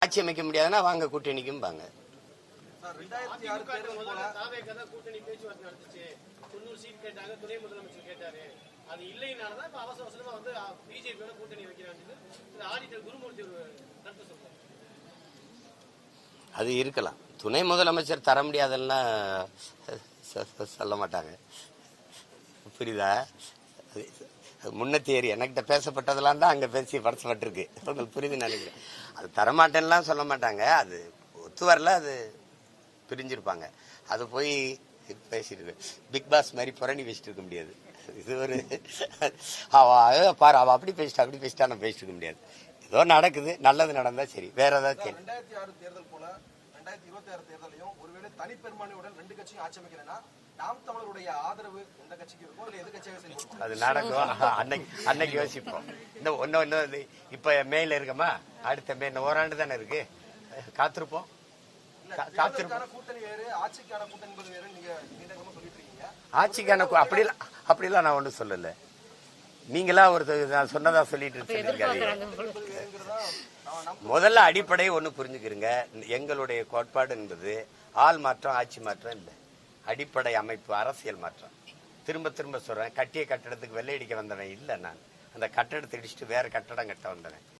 ஆட்சி அமைக்க முடியாதுன்னா வாங்க கூட்டணிக்கும் வாங்க. கூட்டணி பேச்சுவார்த்தை நடந்துச்சு, 90 சீட் கேட்டாங்க, துணை முதலமைச்சர் கேட்டாரு. அது இல்லைனாலதான் இப்ப அவசர அவசரமா வந்து பிஜேபியோட கூட்டணி வைக்கிறாங்க. ஆடிட்டர் குருமூர்த்தி கருத்து சொல்றாரு. அது இருக்கலாம். துணை முதலமைச்சர் தர முடியாதுன்னா சொல்ல மாட்டாங்க. புரியுதா? முன்ன தேரி என்கிட்ட பேசப்பட்டதெல்லாம் தான் அங்க பேசி படுத்தப்பட்டிருக்கு. உங்களுக்கு புரியுதுன்னு நினைக்கிறேன். அது தரமாட்டேன்னுலாம் சொல்ல மாட்டாங்க. அது ஒத்து வரல, அது பிரிஞ்சிருப்பாங்க. அது போய் பேசிட்டு பிக் பாஸ் மாதிரி புரணி பேசிட்டு இருக்க முடியாது. இது ஒரு பாரு, அவ அப்படி பேசிட்டா நான் பேசிட்டு இருக்க முடியாது. ஏதோ நடக்குது, நல்லது நடந்தா சரி. வேற ஏதாவது கேள்வி? 2006 தேர்தல் போல 2026 தேர்தலையும் ஒருவேளை தனிப்பெரும்பான்மையுடன் ரெண்டு கட்சியும் ஆட்சி அமைக்கிறேன்னா நாம் தமிழருடைய ஆதரவு எந்த கட்சிக்கு இருக்கும், இல்ல எது கட்சியாக செயல்படும்? அது நடக்கும். அன்னைக்கு யோசிப்போம். இந்த ஒன்னு இப்ப மேல இருக்கமா, அடுத்த மே ஓராண்டு தானே இருக்கு, காத்திருப்போம். கூட்டணி வேறு, ஆட்சிக்கான கூட்டணி வேறு. நீங்க சொல்லிட்டு இருக்கீங்க ஆட்சிக்கான அப்படிலாம் நான் ஒன்றும் சொல்லல. நீங்களா நான் சொன்னதா சொல்லிட்டு இருக்காதீங்க. முதல்ல அடிப்படை ஒண்ணு புரிஞ்சுக்கிறீங்க. எங்களுடைய கோட்பாடு என்பது ஆள் மாற்றம், ஆட்சி மாற்றம் இல்லை. அடிப்படை அமைப்பு, அரசியல் மாற்றம். திரும்ப திரும்ப சொல்றேன், கட்டிய கட்டடத்துக்கு வெள்ளையடிக்க வந்தவன் இல்லை நான். அந்த கட்டடத்தை இடிச்சுட்டு வேற கட்டடம் கட்ட வந்தவன்.